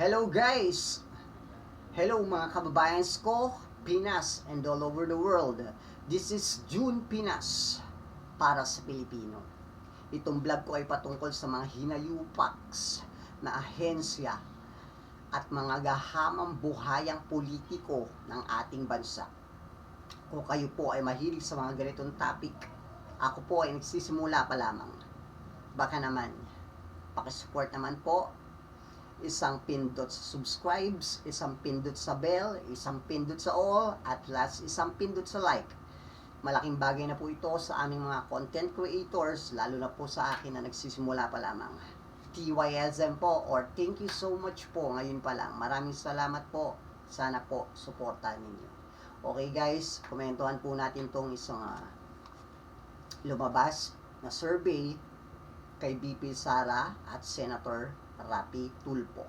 Hello guys! Hello mga kababayan ko, Pinas and all over the world. This is June Pinas para sa Pilipino. Itong vlog ko ay patungkol sa mga hinayupaks na ahensya at mga gahamang buhayang politiko ng ating bansa. Kung kayo po ay mahilig sa mga ganitong topic, ako po ay nagsisimula pa lamang. Baka naman, pakisupport naman po. Isang pindot sa subscribes, isang pindot sa bell, isang pindot sa all, at last isang pindot sa like. Malaking bagay na po ito sa aming mga content creators, lalo na po sa akin na nagsisimula pa lamang. TYSM po, or thank you so much po ngayon pa lang. Maraming salamat po. Sana po, suportahan ninyo. Okay guys, komentuhan po natin tong isang lumabas na survey kay BP Sara at Senator Rapi Tulfo.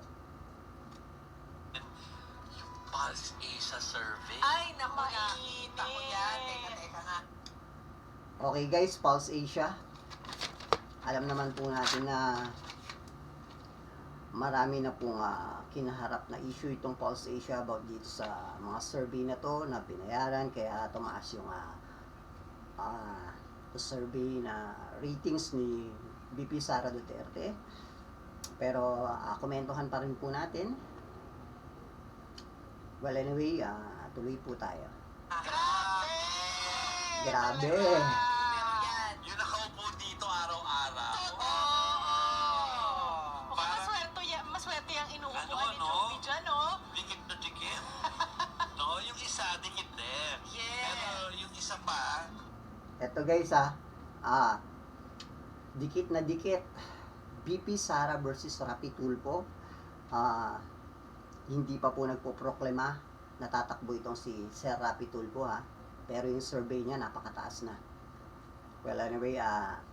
Yung Pulse Asia survey. Ay, naku, nakita ko yan. Teka nga. Okay guys, Pulse Asia. Alam naman po natin na marami na pong kinaharap na issue itong Pulse Asia about dito sa mga survey na to na binayaran, kaya tumaas yung survey na ratings ni BP Sara Duterte. Pero komentuhan pa rin po natin. Well anyway, tuloy po tayo. Grabe! Grabe! Pero yan. Yung nakaupo dito araw-araw. Mukhang maswerte yung inuupuan Ano, ni no? Joby dyan, no? Dikit na dikit. No, yung isa dikit din. Yes. Pero yung isa pa, Eto guys dikit na dikit. BP Sara versus Rapi Tulfo. Hindi pa po nagpo-proklema na tatakbo itong si Sir Rapi Tulfo pero yung survey niya napakataas na. Well anyway,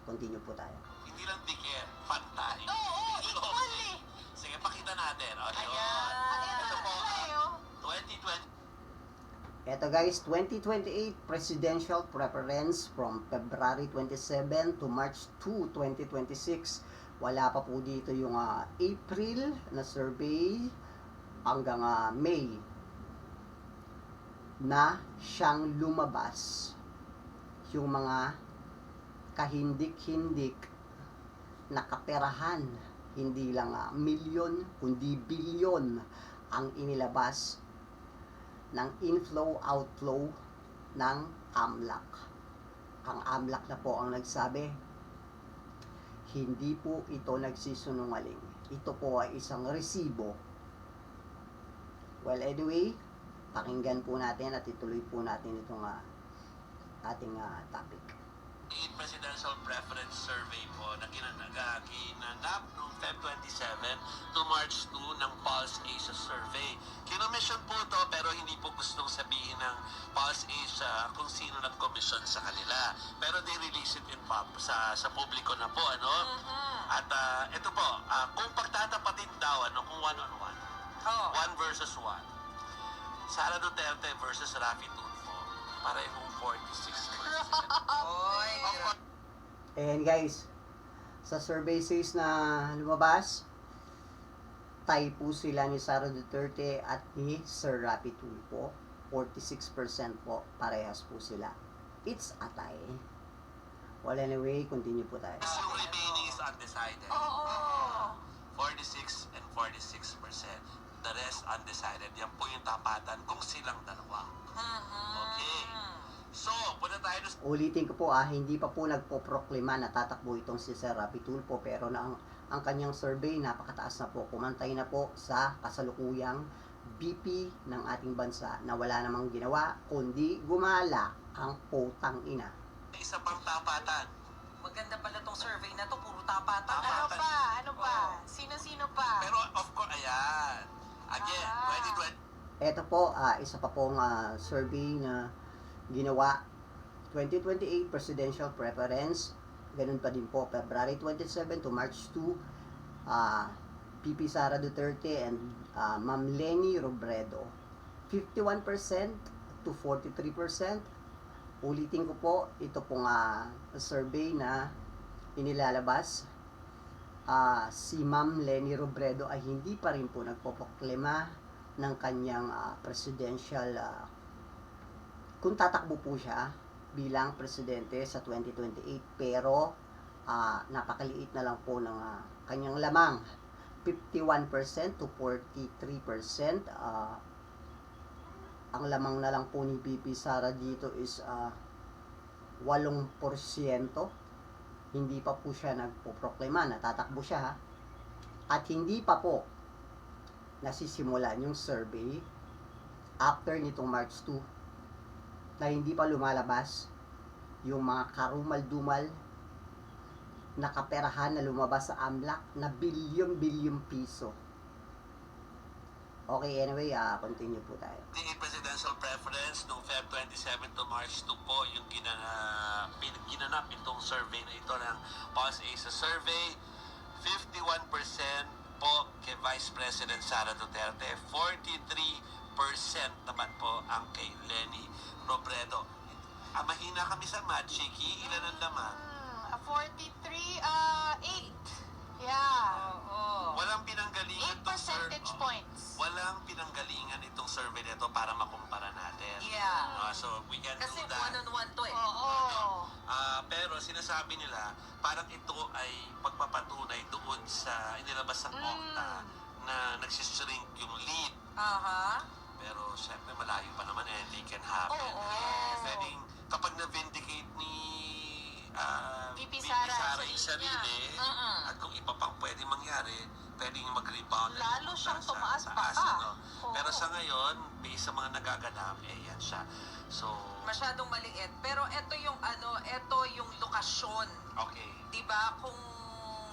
continue po tayo. hindi lang dikit, pantay. Oo, equal eh. Sige, pakita natin. O, Ayan. yun. Ito po, Ayan. 2020. Eto guys, 2028 presidential preference from February 27 to March 2, 2026. Wala pa po dito yung April na survey hanggang May na siyang lumabas yung mga kahindik-hindik na kaperahan. Hindi lang milyon, kundi bilyon ang inilabas ng inflow-outflow ng AMLAC. Ang AMLAC na po ang nagsabi, hindi po ito nagsisunungaling. Ito po ay isang resibo. Well, anyway, pakinggan po natin at ituloy po natin itong ating topic. Presidential Preference Survey po na ginanap noong Feb 27 to March 2 ng Pulse Asia Survey. Kinomission po to pero hindi po gustong sabihin ng Pulse Asia kung sino nag-commission sa kanila. Pero they release it in sa publiko na po, ano? At ito po, kung pagtatapatin daw, kung one-on-one, one versus one, Sara Duterte versus Rapi Tulfo, parehong 46%. Oy, And guys, sa survey says na lumabas, tie po sila ni Sara Duterte at ni Sir Rapi Tulfo. 46% po, parehas po sila. It's a tie. Well anyway, continue po tayo. Yung remaining is undecided. Oo. 46 and 46%. The rest undecided. Yan po yung tapatan kung silang dalawa. Okay. So, punta tayo sa Ulitin ko po hindi pa po nagpo-proklima na tatakbo itong si Sir Rapi Tulfo, pero ang kanyang survey napakataas na po. Kumantay na po sa kasalukuyang BP ng ating bansa na wala namang ginawa kundi gumala ang putang ina. isa pang tapatan. Maganda pala tong survey na to, puro tapatan. Tapatan. Ano pa? Sino-sino pa? Pero of course, ayan. Again, 2020. Ito po, isa pa pong survey na ginawa 2028 presidential preference. Ganun pa din po, February 27 to March 2, PP Sara Duterte and Ma'am Leni Robredo. 51% to 43%. Ulitin ko po, ito pong survey na inilalabas si Ma'am Leni Robredo ay hindi pa rin po nagpoproklema ng kanyang presidential kung tatakbo po siya bilang presidente sa 2028, pero napakaliit na lang po ng kanyang lamang, 51% to 43%. Ang lamang na lang po ni VP Sara dito is 8%. Hindi pa po siya nagpoproklema, natatakbo siya ha. At hindi pa po nasisimulan yung survey after nitong March 2 na hindi pa lumalabas yung mga karumal-dumal na kaperahan na lumabas sa AMLAC na bilyon-bilyong piso. Okay, anyway, continue po tayo. The presidential preference noong Feb 27 to March 2 po yung ginanap itong survey na ito ng Pulse Asia Survey. 51% po kay Vice President Sara Duterte, 43% naman po ang kay Leni Robredo. Mahina kami sa math, Chiki. Ilan ang laman? 43, 8. Yeah. Oo. Walang pinanggalingan 8 percentage points. Walang pinanggalingan itong survey nito para makumpara natin. Yeah. So we can Kasi do that. one-on-one to eh. Oo. Pero sinasabi nila, parang ito ay pagpapatunay doon sa inilabas sa Okta na nagsishrink yung lead. Aha. Pero syempre malayo pa naman, anything can happen. Oo. Pwedeng kapag na-vindicate ni VP VP Sara Sara yung yung sarili, at kung iba pang pwedeng mangyari, pwedeng mag-rebound. Lalo siyang Sa tumaas pa taas, ka. ano. Oo. Pero sa ngayon, based sa mga nagaganap, yan siya. So, Masyadong maliit. Pero ito yung lokasyon. okay. 'Di ba? Kung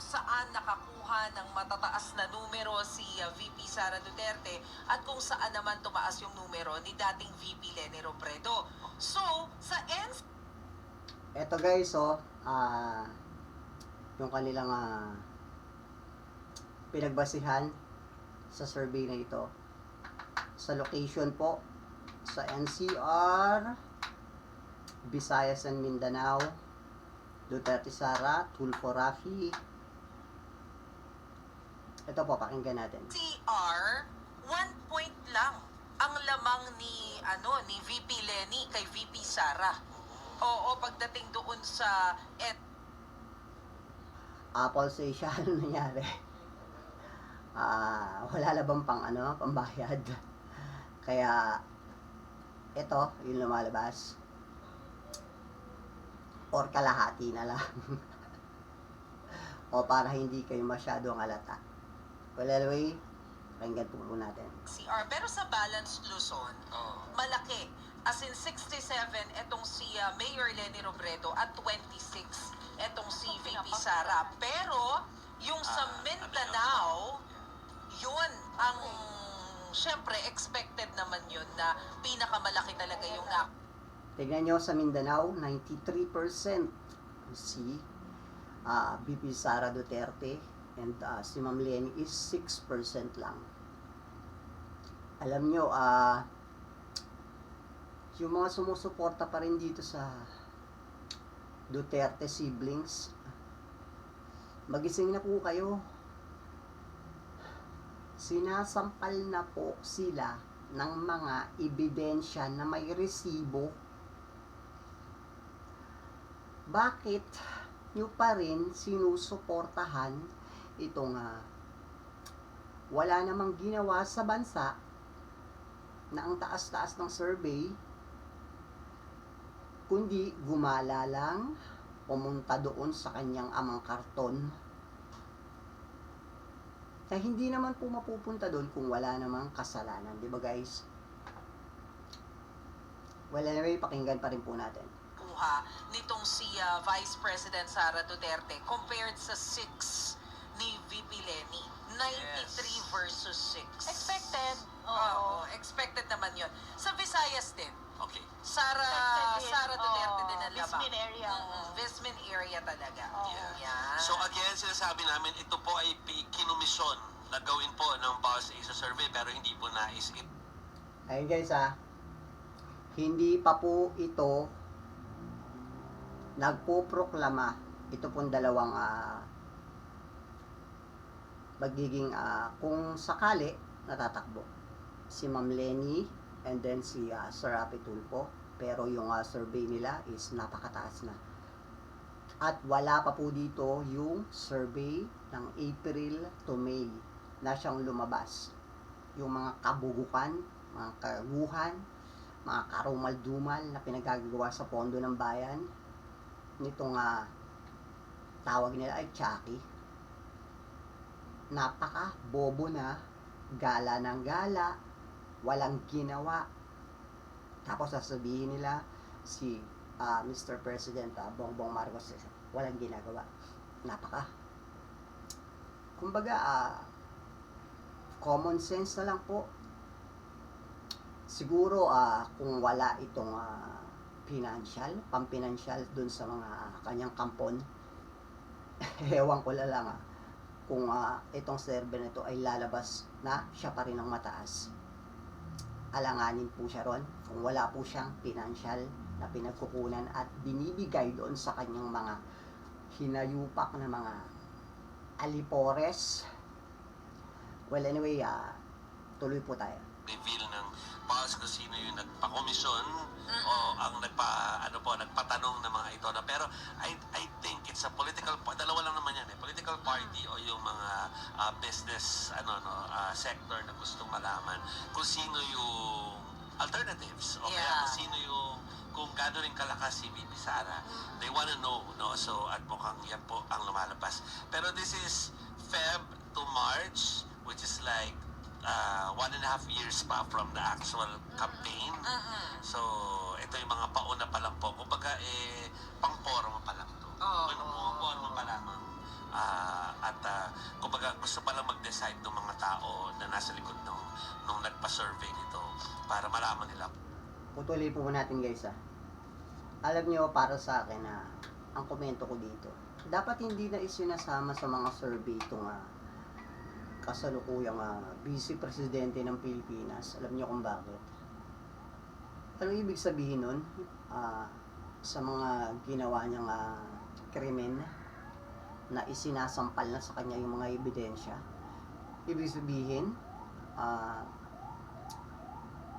saan nakakuha ng matataas na numero si VP Sara Duterte at kung saan naman tumaas yung numero ni dating VP Leni Robredo. So, sa Eto guys, yung kanilang pinagbasihan sa survey na ito. Sa location po, sa NCR, Visayas and Mindanao, Duterte Sara, Tulfo Rafi. Ito po, pakinggan natin. CR, 1 point lang ang lamang ni VP Leni kay VP Sara. Oo, pagdating doon sa Pulse Asia, ano nangyari? Wala na bang pambayad? Kaya, ito, yung lumalabas. Or kalahati na lang. O para hindi kayo masyadong alata. Well, anyway, pakinggan po natin. CR. Pero sa Balance Luzon, malaki. As in 67, etong si Mayor Leni Robredo at 26, etong si VP Sara. Pero, yung sa Mindanao, yun ang, syempre, expected naman yun na pinakamalaki talaga yung Tignan nyo sa Mindanao, 93% si VP Sara Duterte and si Ma'am Leni is 6% lang. Alam nyo, yung mga sumusuporta pa rin dito sa Duterte siblings, magising na po kayo. Sinasampal na po sila ng mga ebidensya na may resibo. Bakit nyo pa rin sinusuportahan itong wala namang ginawa sa bansa na ang taas-taas ng survey, kundi gumala lang, pumunta doon sa kanyang amang karton, na hindi naman po mapupunta doon kung wala namang kasalanan, di ba guys? Well, anyway, pakinggan pa rin po natin. nitong si Vice President Sara Duterte compared sa 6 ni VP Leni. 93 versus 6. Expected. Oo, expected naman yun. Sa Visayas din. Okay. Sara Duterte din ang labang. Vismin area. Vismin area talaga. Oo. Yan. So again, sinasabi namin, ito po ay kinumisyon na gawin po ng Pulse Asia Survey pero hindi po nais-it. Ayun guys hindi pa po ito nagpoproklama. Ito pong dalawang magiging kung sakali natatakbo si Ma'am Lenny and then si Sir Rapi Tulfo, pero yung survey nila is napakataas na. At wala pa po dito yung survey ng April to May na siyang lumabas. Yung mga kabugukan, mga kaguhan, mga karumal-dumal na pinagagawa sa pondo ng bayan nitong tawag nila ay Chucky. Napaka bobo na, gala ng gala, walang ginawa. Tapos sasabihin nila si Mr. President Bongbong Marcos walang ginagawa. Napaka. Kumbaga common sense na lang po. Siguro kung wala itong pampinansyal dun sa mga kanyang kampon, ewan ko lang kung itong server na ito ay lalabas na siya pa rin ang mataas. Alanganin po siya ron kung wala po siyang financial na pinagkukunan at binibigay doon sa kanyang mga hinayupak na mga alipores. Well, anyway, tuloy po tayo. Reveal ng boss kung sino yung nagpa-komisyon o ang nagpatanong ng mga ito na, pero I think it's a political, dalawa lang naman yan political party o yung mga business sector na gustong malaman kung sino yung alternatives o kaya kung sino yung kung gaano rin kalakas si VP Sara. They wanna know, no? So, at mukhang yan po ang lumalabas. Pero this is Feb to March, which is like 1.5 years pa from the actual campaign. So, ito yung mga pauna pa lang po. Kumbaga, pang-forma pa lang to. Pang-forma pa lamang. Kumbaga, gusto pa lang mag-decide ng mga tao na nasa likod nung nagpa-survey nito para malaman nila. Putuloy po natin guys Alam nyo, para sa akin ang komento ko dito, dapat hindi na isinasama sa mga survey itong kasalukuyang vice presidente ng Pilipinas. Alam niyo kung bakit? Ano ibig sabihin nun? Sa mga ginawa niyang krimen na isinasampal na sa kanya yung mga ebidensya. Ibig sabihin,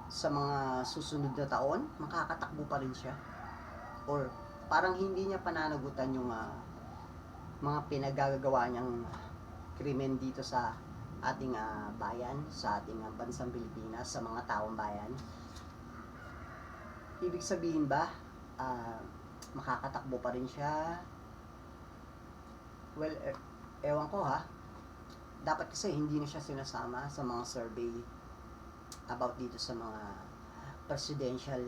sa mga susunod na taon, makakatakbo pa rin siya. Or parang hindi niya pananagutan yung mga pinagagawa niyang krimen dito sa ating bayan, sa ating bansang Pilipinas, sa mga taong bayan. Ibig sabihin ba, makakatakbo pa rin siya? Well, ewan ko dapat kasi hindi na siya sinasama sa mga survey about dito sa mga presidential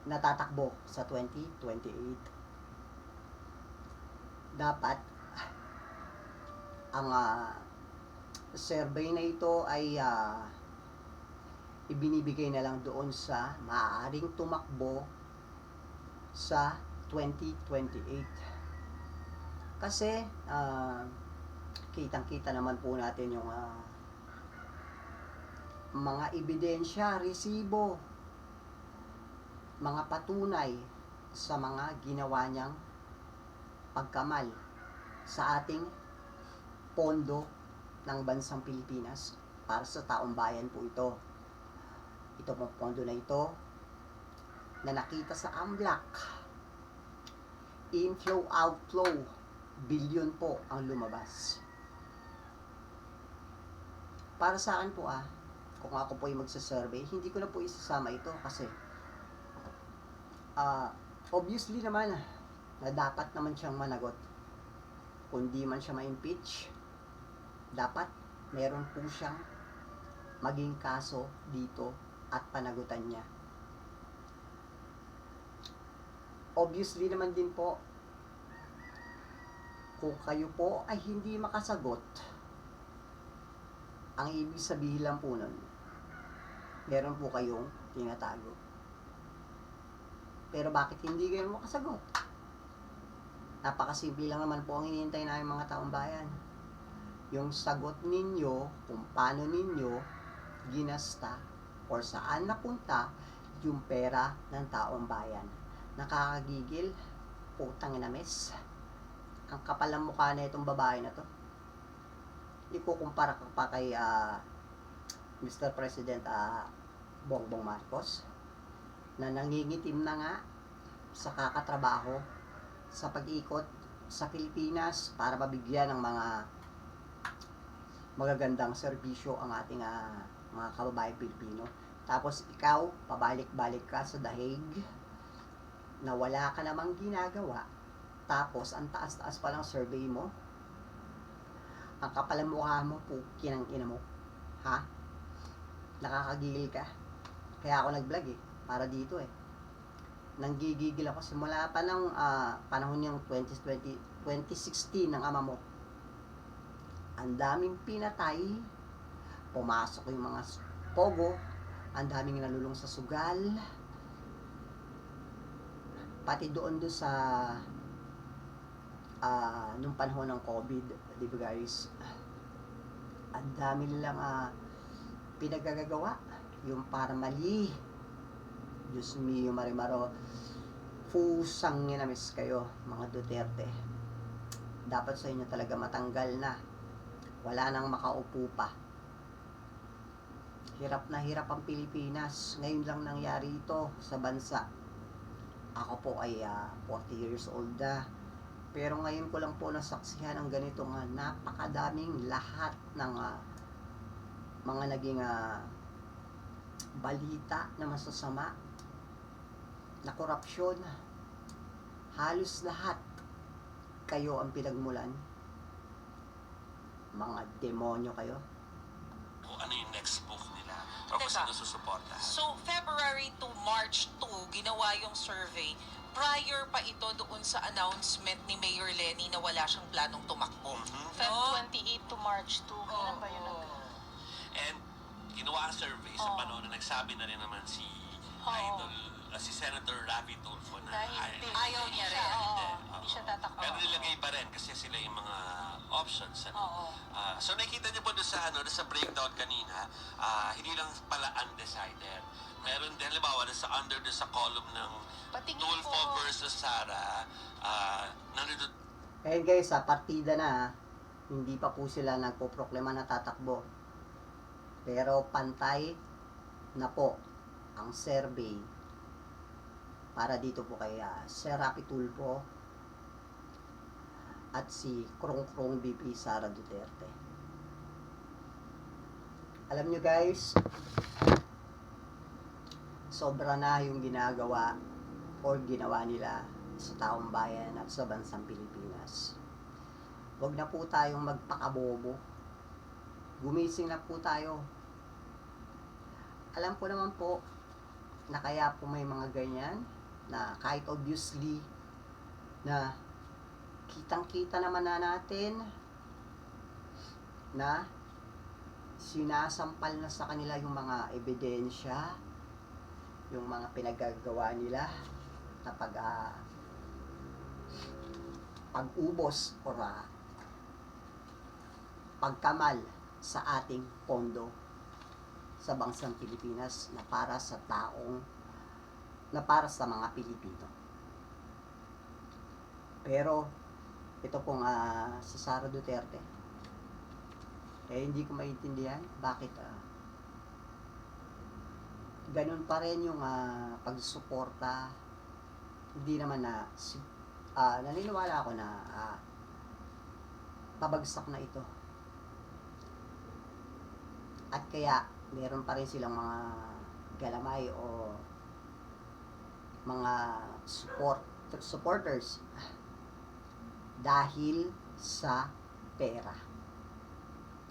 natatakbo sa 2028. Dapat ang survey na ito ay ibinibigay na lang doon sa maaaring tumakbo sa 2028. Kasi kitang-kita naman po natin yung mga ebidensya, resibo, mga patunay sa mga ginawa niyang pagkamal sa ating pondo ng bansang Pilipinas para sa taong bayan po ito. Ito pong pondo na ito na nakita sa AMLAC. Inflow, outflow, bilyon po ang lumabas. Para sa akin po kung ako po yung magsasurvey, hindi ko na po isasama ito kasi obviously naman na dapat naman siyang managot. Kung di man siya ma-impeach, dapat meron po siyang maging kaso dito at panagutan niya. Obviously naman din po, kung kayo po ay hindi makasagot, ang ibig sabihin lang po nun, meron po kayong tinatago. Pero bakit hindi kayo makasagot? Napakasimple lang naman po ang hinihintay namin mga taong bayan. Yung sagot ninyo kung paano ninyo ginasta or saan napunta yung pera ng taong bayan. Nakakagigil, putang ina mes. Ang kapal ng mukha na itong babae na to. ikukumpara ka pa kay Mr. President Bongbong Marcos na nangingitim na nga sa kakatrabaho sa pag-ikot sa Pilipinas para mabigyan ng mga magagandang serbisyo ang ating mga kababayan Pilipino. Tapos ikaw, pabalik-balik ka sa dahig na wala ka namang ginagawa. Tapos ang taas-taas pa ng survey mo. Ang kapal ng mukha mo, pukin ang ina mo. Ha? Nakakagigil ka. Kaya ako nag-vlog para dito Nanggigigil ako simula pa ng panahon ng 2016 ng ama mo. Ang daming pinatay, pumasok yung mga pogo, ang daming nalulong sa sugal, pati doon sa nung panahon ng COVID, di ba guys? Ang dami nilang pinagagagawa, yung para mali. Diyos mio, marimaro, fusang minamis kayo, mga Duterte. Dapat sa inyo talaga matanggal na. Wala nang makaupo pa. Hirap na hirap ang Pilipinas. Ngayon lang nangyari ito sa bansa. Ako po ay 40 years old na. Pero ngayon ko lang po nasaksihan ang ganito nga napakadaming lahat ng mga naging balita na masasama, na korupsyon. Halos lahat kayo ang pinagmulan. Mga demonyo kayo. Kung ano yung next move nila o kung Teka. sino susuporta. So, February to March 2, ginawa yung survey. Prior pa ito doon sa announcement ni Mayor Lenny na wala siyang planong tumakbo. Feb No? 28 to March 2. Kailan ba yun? And ginawa ang survey sa panahon na nagsabi na rin naman si Idol, si Senator Ravi Tulfo na Ayaw niya rin. Hindi siya tatakbo. Pero nilagay pa rin kasi sila yung mga options. Oo. So nakikita niyo po doon sa breakdown kanina, hindi lang pala undecided. Meron din, halimbawa, under doon sa column ng Patingin Tulfo po. versus Sara, nandun Ngayon guys, partida na hindi pa po sila nagpo-proklama na tatakbo. Pero pantay na po ang survey para dito po kay Sir Rapi Tulfo at si Krong BP Sara Duterte. Alam nyo guys, sobra na yung ginagawa o ginawa nila sa taong bayan at sa bansang Pilipinas. Huwag na po tayong magpakabobo. Gumising na po tayo. Alam ko naman po na kaya po may mga ganyan na kahit obviously na kitang-kita naman na natin na sinasampal na sa kanila yung mga ebidensya, yung mga pinagagawa nila na pag-ubos o pagkamal sa ating pondo sa bansang Pilipinas na para sa mga Pilipino. Pero ito pong si Sara Duterte, hindi ko maintindihan bakit ganun pa rin yung pagsuporta. Hindi naman naniniwala ako na pabagsak na ito. At kaya meron pa rin silang mga galamay o mga supporters dahil sa pera.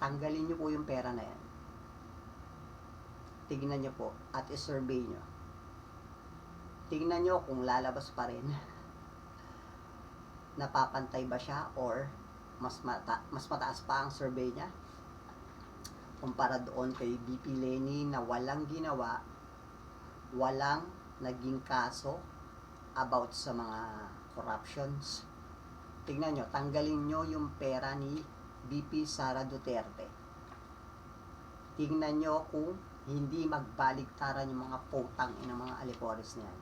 Tanggalin nyo po yung pera na yan. Tignan nyo po at i-survey nyo. Tignan nyo kung lalabas pa rin. Napapantay ba siya or mas mataas pa ang survey niya kumpara doon kay BP Lenny na walang ginawa, walang naging kaso about sa mga corruptions. Tignan nyo, tanggalin nyo yung pera ni BP Sara Duterte. Tignan nyo kung hindi magbaligtaran yung mga potang ng mga alipores niyan.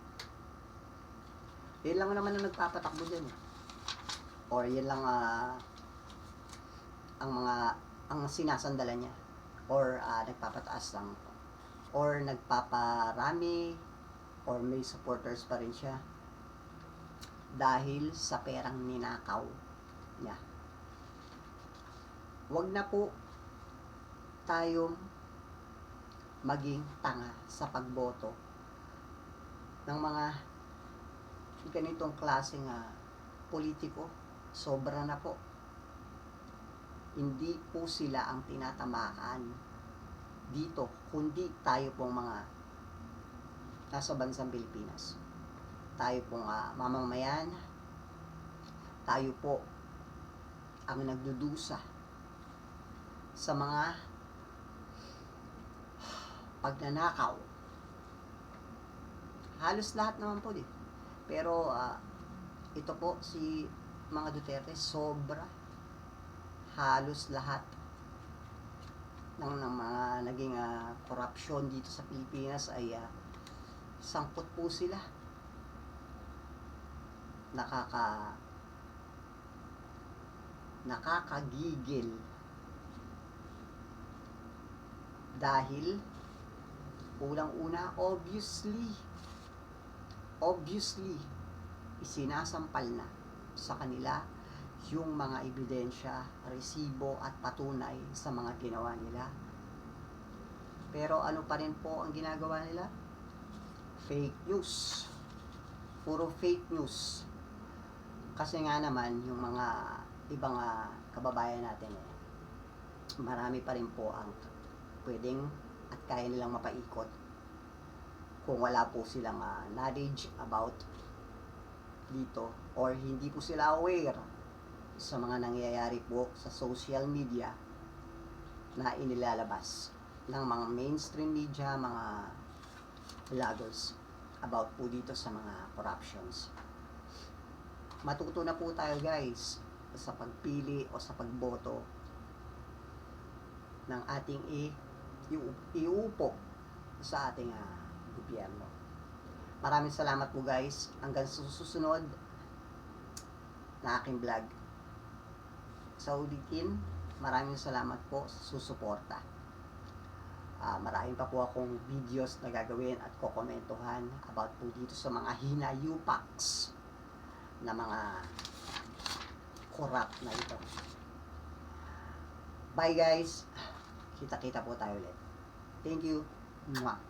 Yan lang naman ang nagpapatakbo dyan. Or yan lang ang mga ang sinasandala niya, or nagpapataas lang, or nagpaparami, or may supporters pa rin siya dahil sa perang ninakaw niya. Huwag na po tayong maging tanga sa pagboto ng mga ganitong klaseng politiko. Sobra na po. Hindi po sila ang tinatamaan dito, kundi tayo pong mga nasa bansang Pilipinas. Tayo pong mamamayan, tayo po ang nagdudusa sa mga pagnanakaw. Halos lahat naman po din. Pero ito po si mga Duterte, sobra. Halos lahat ng mga naging korupsyon dito sa Pilipinas ay sangkot po sila. Nakakagigil dahil unang-una, obviously isinasampal na sa kanila yung mga ebidensya, resibo at patunay sa mga ginawa nila. Pero ano pa rin po ang ginagawa nila? Fake news. Puro fake news. Kasi nga naman yung mga ibang kababayan natin marami pa rin po ang pwedeng at kaya nilang mapaikot kung wala po silang knowledge about dito, or hindi po sila aware sa mga nangyayari po sa social media na inilalabas ng mga mainstream media, mga vloggers about po dito sa mga corruptions. Matuto na po tayo guys sa pagpili o sa pagboto ng ating iuupo sa ating gobyerno. Maraming salamat po guys. Hanggang sa susunod na aking vlog. Sa ulitin, maraming salamat po sa susuporta. Maraming pa po akong videos na gagawin at kokomentuhan about po dito sa mga hinayupaks na mga corrupt na ito. Bye guys. Kita-kita po tayo ulit. Thank you. Mwah.